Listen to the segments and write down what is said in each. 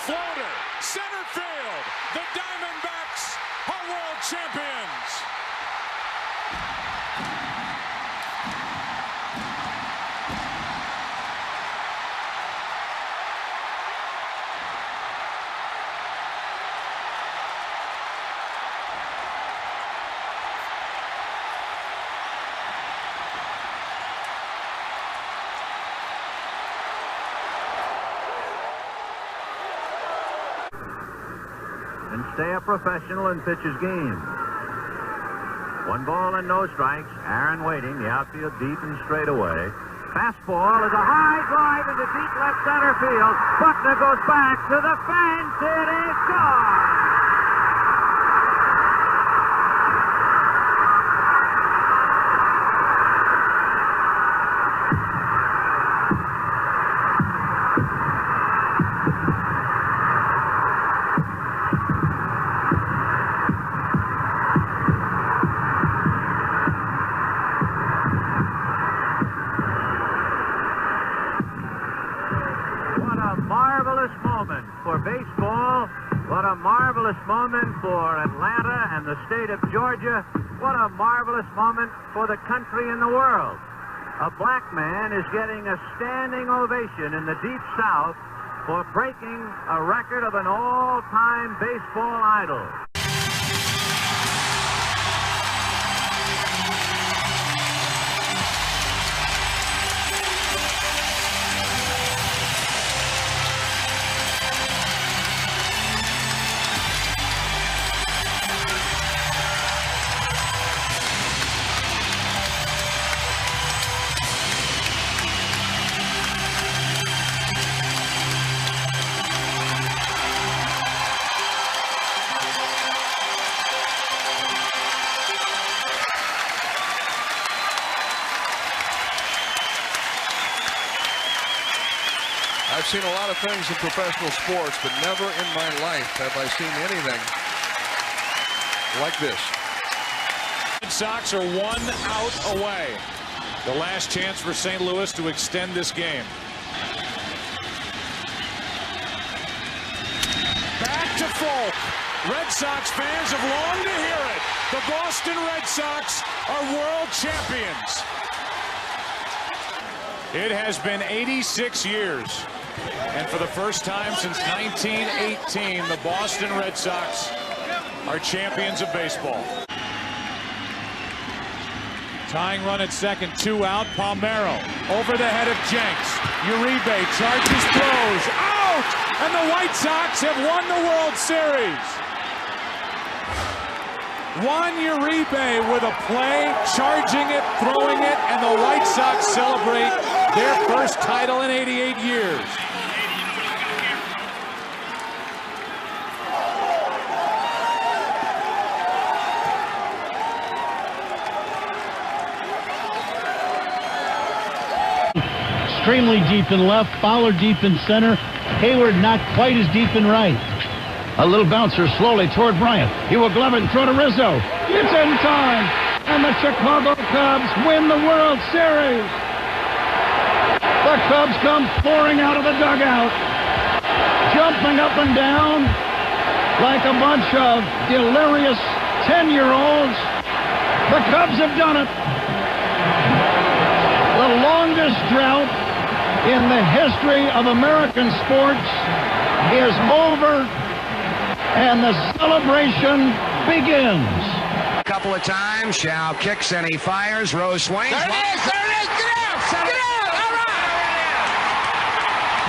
floater, center field. The Diamondbacks are world champions. And stay a professional and pitch his game. 1 ball and no strikes. Aaron waiting. The outfield deep and straight away. Fastball is a high drive into deep left center field. Buckner goes back to the fence. It is gone. For baseball, what a marvelous moment for Atlanta and the state of Georgia. What a marvelous moment for the country and the world. A black man is getting a standing ovation in the Deep South for breaking a record of an all-time baseball idol. I've seen a lot of things in professional sports, but never in my life have I seen anything like this. Red Sox are 1 out away. The last chance for St. Louis to extend this game. Back to Folk. Red Sox fans have longed to hear it. The Boston Red Sox are world champions. It has been 86 years. And for the first time since 1918, the Boston Red Sox are champions of baseball. Tying run at second, 2 out. Palmeiro over the head of Jenks. Uribe charges, throws, out! And the White Sox have won the World Series. Juan Uribe with a play, charging it, throwing it, and the White Sox celebrate their first title in 88 years. Extremely deep in left, Fowler deep in center, Hayward not quite as deep in right. A little bouncer slowly toward Bryant. He will glove it and throw to Rizzo. It's in time, and the Chicago Cubs win the World Series. The Cubs come pouring out of the dugout, jumping up and down like a bunch of delirious 10-year-olds. The Cubs have done it. The longest drought in the history of American sports is over, and the celebration begins. A couple of times, Shao kicks and he fires. Rose swings. There it is! There it is! Get out! Get out! All right!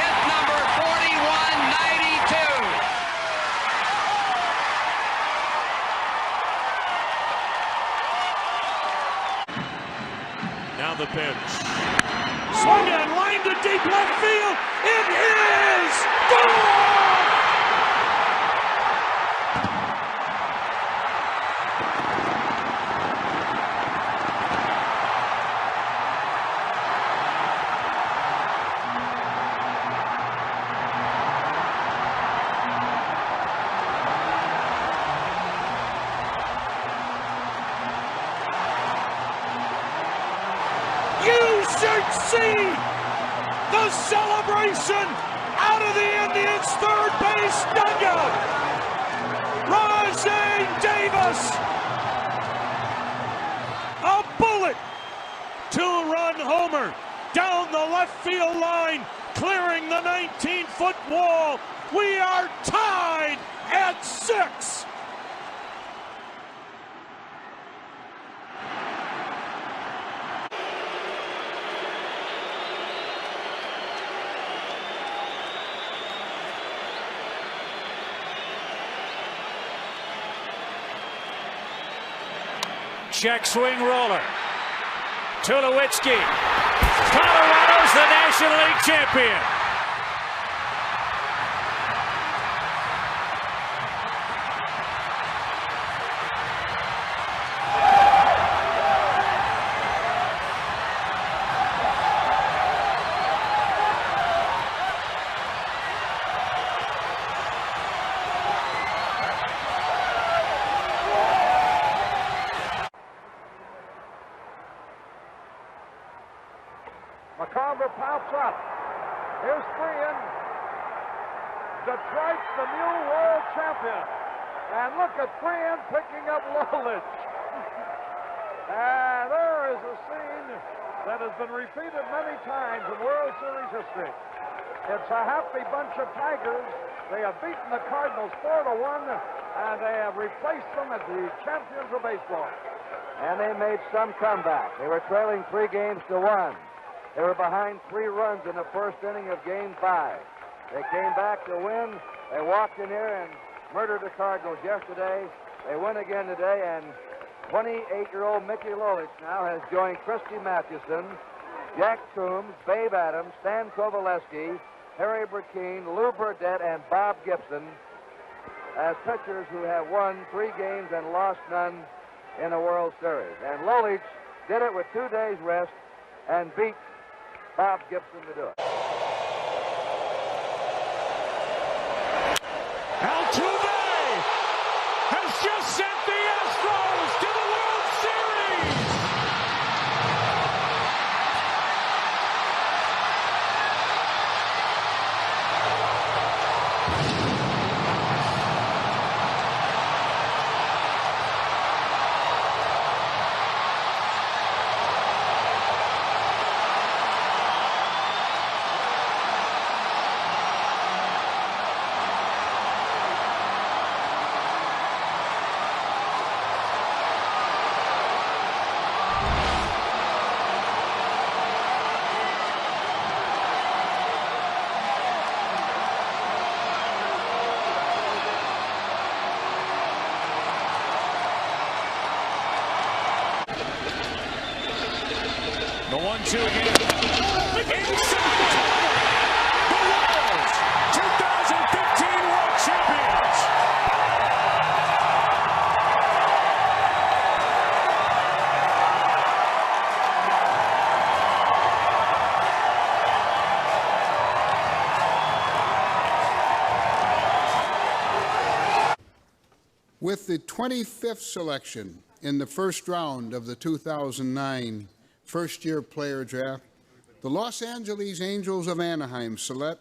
Hit number 4192. Now the pitch. Swung and line to deep left field. It is gone! You should see the celebration out of the Indians' third base dugout. Rajay Davis. A bullet. Two-run homer down the left field line, clearing the 19-foot wall. We are tied at 6. Check swing roller. Tulowitzki. Colorado's the National League champion. McCarver pops up. Here's Freehan. Detroit's the new world champion. And look at Freehan picking up Lolich. And there is a scene that has been repeated many times in World Series history. It's a happy bunch of Tigers. They have beaten the Cardinals 4-1, and they have replaced them as the champions of baseball. And they made some comeback. They were trailing 3-1. They were behind 3 runs in the first inning of Game 5. They came back to win. They walked in here and murdered the Cardinals yesterday. They win again today, and 28-year-old Mickey Lolich now has joined Christy Mathewson, Jack Coombs, Babe Adams, Stan Kovaleski, Harry Burkeen, Lou Burdett, and Bob Gibson as pitchers who have won 3 games and lost none in the World Series. And Lolich did it with 2 days rest and beat Bob Gibson to do it. Altuve has just sent the Astros to the World Series. The 1-2 again. Inside! The Royals, 2015 World Champions. With the 25th selection in the first round of the 2009 first-year player draft, the Los Angeles Angels of Anaheim select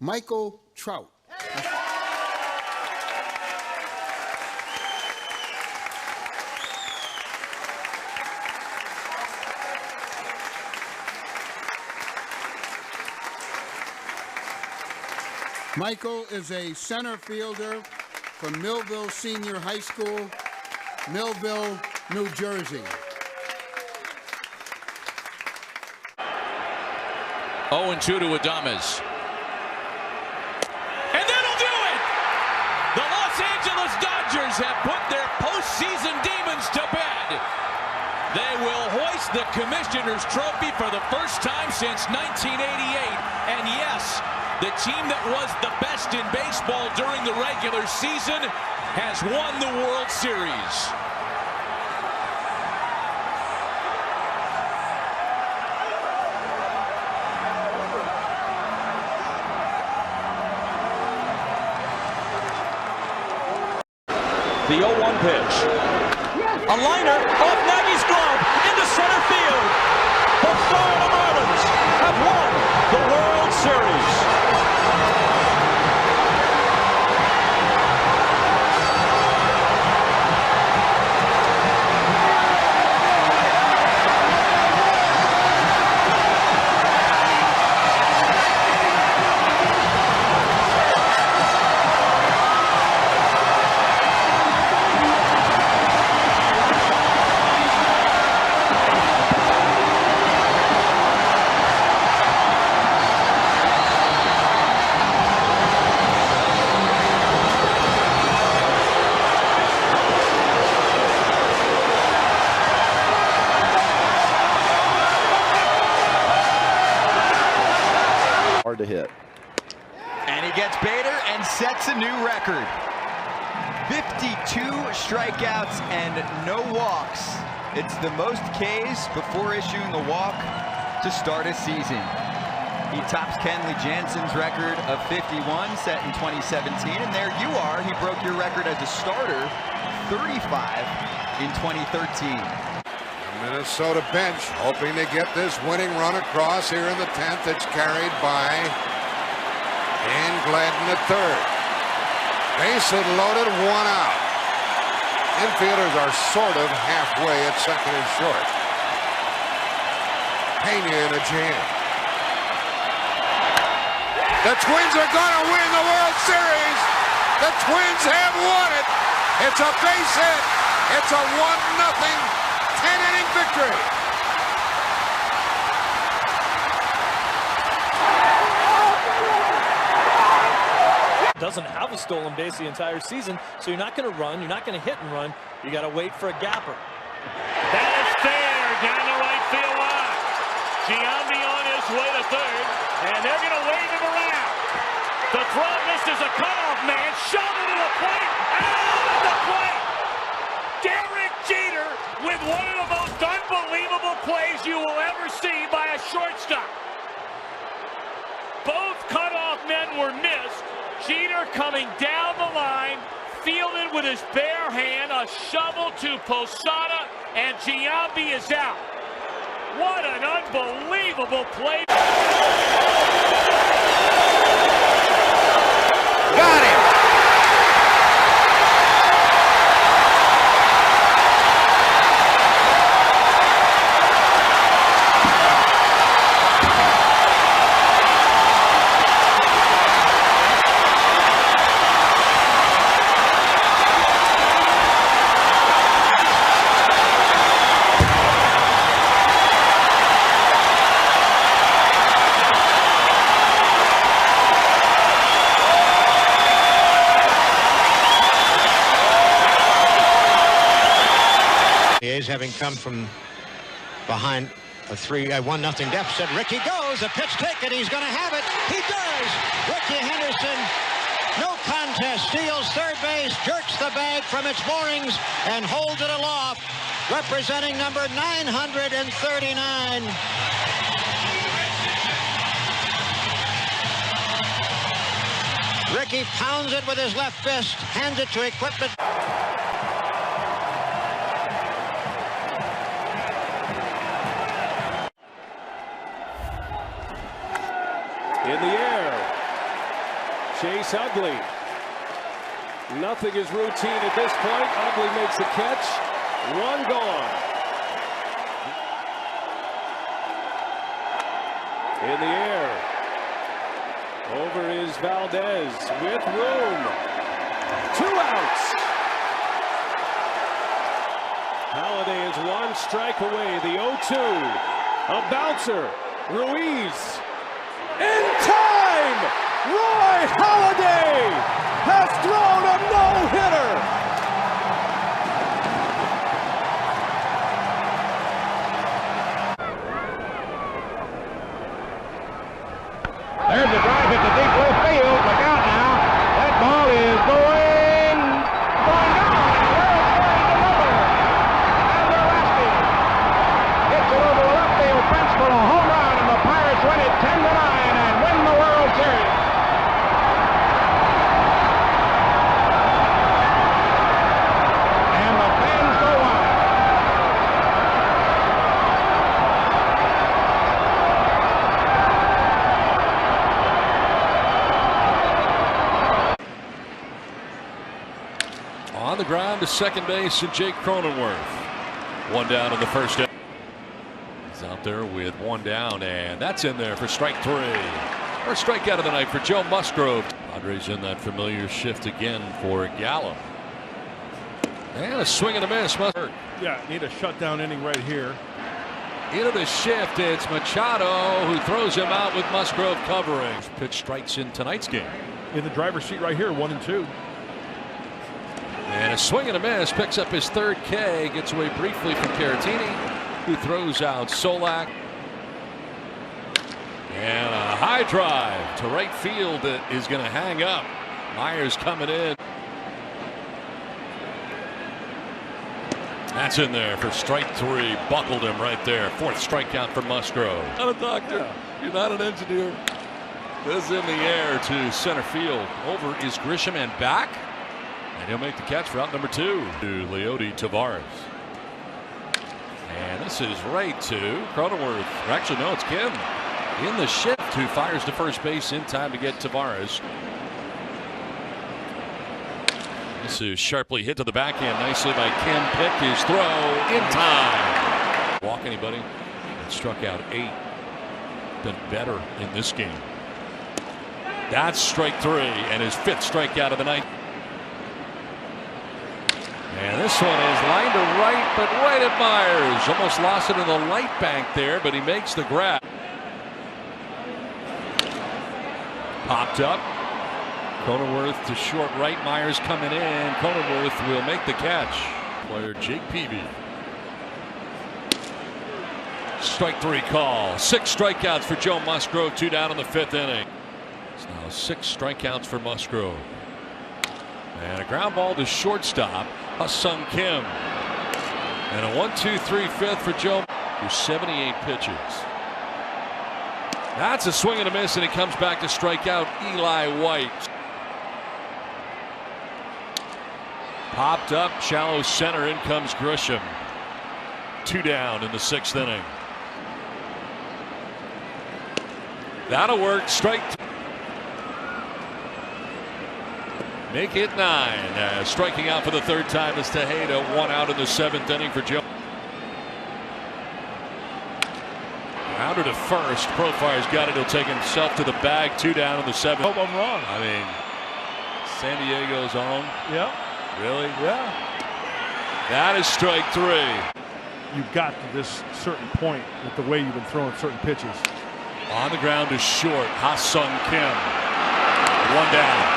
Michael Trout. Michael is a center fielder from Millville Senior High School, Millville, New Jersey. 0-2 to Adames. And that'll do it! The Los Angeles Dodgers have put their postseason demons to bed. They will hoist the Commissioner's Trophy for the first time since 1988. And yes, the team that was the best in baseball during the regular season has won the World Series. The 0-1 pitch. A liner off Nagy's glove into center field. The Florida Marlins have won the World Series. to hit. And he gets Bader and sets a new record. 52 strikeouts and no walks. It's the most Ks before issuing a walk to start a season. He tops Kenley Jansen's record of 51 set in 2017, and there you are. He broke your record as a starter, 35 in 2013. The Minnesota bench hoping to get this winning run across here in the 10th. It's carried by Dan Gladden at third. Base hit loaded, one out. Infielders are sort of halfway at second and short. Pena in a jam. The Twins are going to win the World Series. The Twins have won it. It's a base hit. It's a 1-0 10-inning victory. Doesn't have a stolen base the entire season, so you're not going to run, you're not going to hit and run, you got to wait for a gapper. That is fair down the right field line. Giambi on his way to third, and they're going to wave him around. The throw misses a cutoff man, shot into the plate, out of the plate. Derek Jeter with one of the most unbelievable plays you will ever see by a shortstop. Both cutoff men were missed. Jeter coming down the line, fielded with his bare hand, a shovel to Posada, and Giambi is out. What an unbelievable play. Got him. Having come from behind a 1-0 deficit. Ricky goes, a pitch taken, he's going to have it. He does. Ricky Henderson, no contest, steals third base, jerks the bag from its moorings and holds it aloft, representing number 939. Ricky pounds it with his left fist, hands it to equipment. In the air, Chase Utley. Nothing is routine at this point. Utley makes a catch. One gone. In the air. Over is Valdez with room. 2 outs. Halladay is 1 strike away. The 0-2. A bouncer. Ruiz. In time! Roy Halladay has thrown a no-hitter! There's a drive at the deep left field. Look out now. That ball is going down. World Series deliver. And Zaleski hits it over the left field fence for a home run, and the Pirates win it 10-9. On the ground to second base and Jake Cronenworth. 1 down in the first inning. He's out there with 1 down, and that's in there for strike 3. First strikeout of the night for Joe Musgrove. Padres in that familiar shift again for Gallo. And a swing and a miss. Yeah, need a shutdown inning right here. Into the shift, it's Machado who throws him out with Musgrove covering. Pitch strikes in tonight's game. In the driver's seat right here, 1 and 2. And a swing and a miss, picks up his 3rd K, gets away briefly from Caratini, who throws out Solak. And a high High drive to right field is going to hang up. Myers coming in. That's in there for strike 3. Buckled him right there. 4th strikeout for Musgrove. Not a doctor. You're not an engineer. This in the air to center field. Over is Grisham and back. And he'll make the catch for out number 2 to Leody Taveras. And this is right to Cronenworth. Or actually, no, it's Kim in the shift who fires to first base in time to get Taveras. This is sharply hit to the backhand nicely by Kim. Picked his throw in time. Walk anybody. And struck out 8. Been better in this game. That's strike 3 and his 5th strikeout of the night. And this one is lined to right, but right at Myers. Almost lost it in the light bank there, but he makes the grab. Popped up. Cronenworth to short right. Myers coming in. Cronenworth will make the catch. Player Jake Peavy. Strike 3 call. 6 strikeouts for Joe Musgrove. 2 down in the 5th inning. It's now 6 strikeouts for Musgrove. And a ground ball to shortstop. Ha-Sung Kim. And a 1-2-3-5 for Joe. Through 78 pitches. That's a swing and a miss, and he comes back to strike out Eli White. Popped up, shallow center. In comes Grisham. 2 down in the 6th inning. That'll work. Strike. Make it 9. Striking out for the 3rd time is Tejeda. 1 out in the 7th inning for Joe. Rounder to first. Profire's got it. He'll take himself to the bag. 2 down in the 7th. Hope I'm wrong. I mean, San Diego's on. Yeah. Really? Yeah. That is strike 3. You got to this certain point with the way you've been throwing certain pitches. On the ground is short. Ha-Sung Kim. 1 down.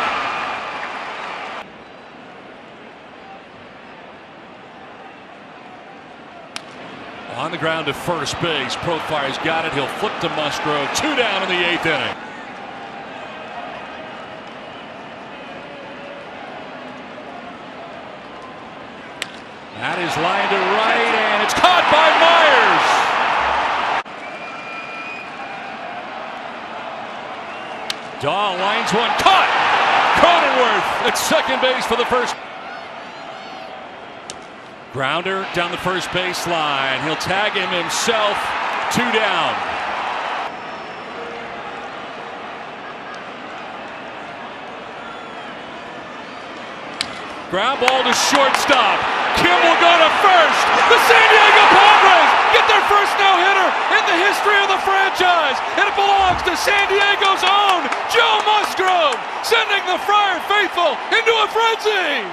On the ground to first base. Profire's got it. He'll flip to Musgrove. 2 down in the 8th inning. That is lined to right, and it's caught by Myers. Dahl lines one. Caught! Cronenworth at second base for the first. Grounder down the first baseline. He'll tag him himself. 2 down. Ground ball to shortstop. Kim will go to first. The San Diego Padres get their first no-hitter in the history of the franchise. And it belongs to San Diego's own Joe Musgrove, sending the Friar faithful into a frenzy.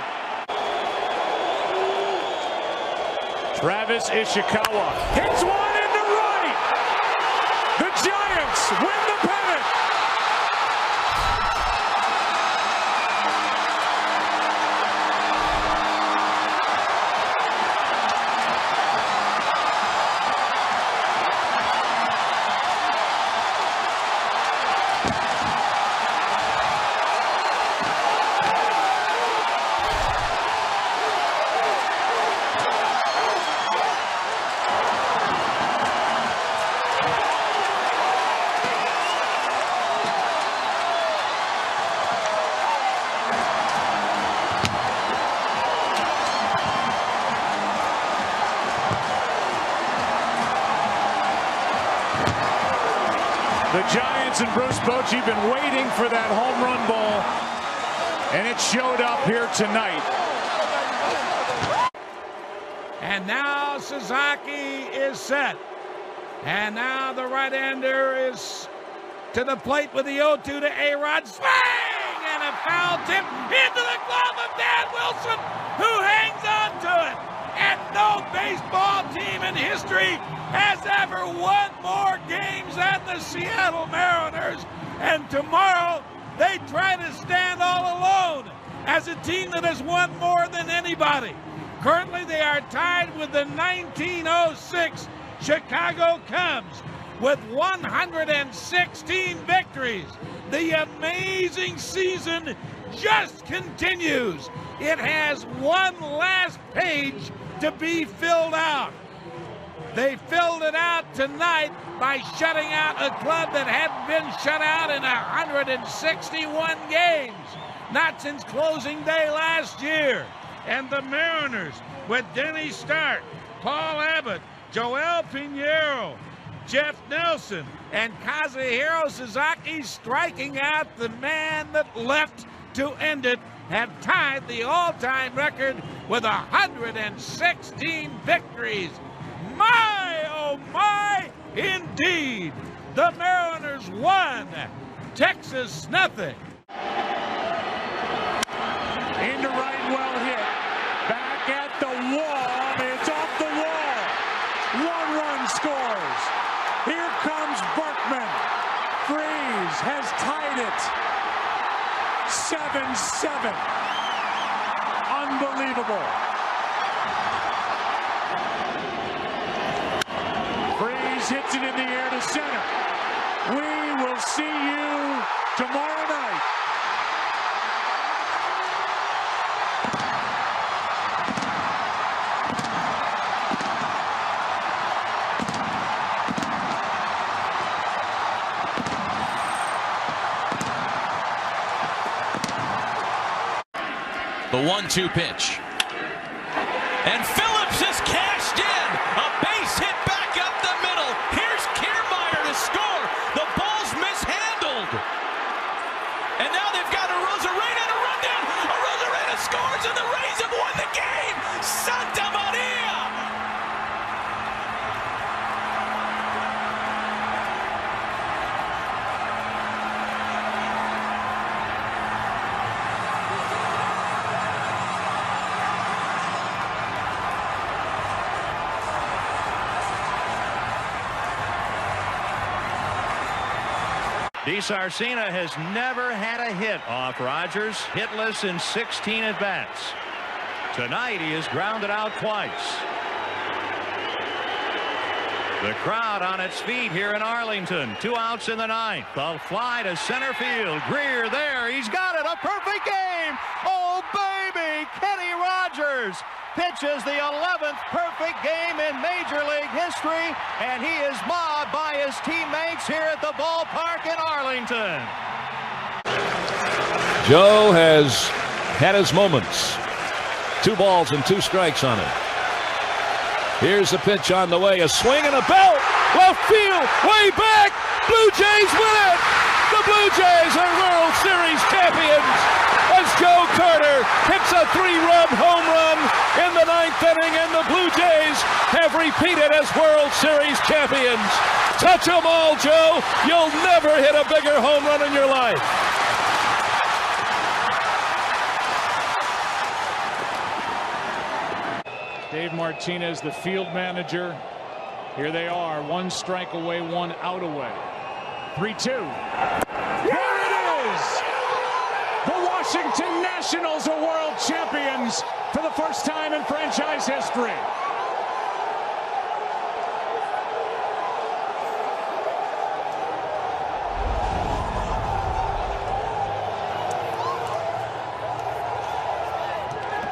Travis Ishikawa hits one into right. The Giants win the pennant. The Giants and Bruce Bochy been waiting for that home run ball, and it showed up here tonight. And now Sasaki is set. And now the right-hander is to the plate with the 0-2 to A-Rod. Swing! And a foul tip into the glove of Dan Wilson, who hangs on to it. And no baseball team in history has ever won more games than the Seattle Mariners. And tomorrow, they try to stand all alone as a team that has won more than anybody. Currently, they are tied with the 1906 Chicago Cubs. with 116 victories. The amazing season just continues. It has one last page to be filled out. They filled it out tonight by shutting out a club that hadn't been shut out in 161 games, not since closing day last year. And the Mariners, with Denny Stark, Paul Abbott, Joel Pinheiro, Jeff Nelson, and Kazuhiro Sasaki striking out the man that left to end it, have tied the all-time record with 116 victories. My, oh my, indeed. The Mariners won, Texas nothing. Into right, well hit. Back at the wall. It's off the wall. 1 run scores. Here comes Berkman. Freese has tied it. 7-7. Unbelievable. Freese hits it in the air to center. We will see you tomorrow night. The 1-2 pitch. And Phillips is cashed in. A base hit back up the middle. Here's Kiermaier to score. The ball's mishandled. And now they've got Arozarena to run down. Arozarena scores and the Rays have won the game. Santa Maria. DeSarcina has never had a hit off Rogers, hitless in 16 at-bats. Tonight he is grounded out twice. The crowd on its feet here in Arlington. 2 outs in the 9th. A fly to center field. Greer there. He's got it. A perfect game. Oh, baby. Kenny Rogers pitches the 11th perfect game in Major League history, and he is mobbed by his teammates here at the ballpark in Arlington. Joe has had his moments. 2 balls and 2 strikes on it. Here's the pitch on the way. A swing and a belt. Left field. Way back. Blue Jays win it. The Blue Jays are World Series champions as Joe Carter hits a 3-run home run in the 9th inning, and the Blue Jays have repeated as World Series champions. Touch them all, Joe. You'll never hit a bigger home run in your life. Dave Martinez, the field manager. Here they are, 1 strike away, 1 out away. 3-2. Here it is! The Washington Nationals are world champions for the first time in franchise history.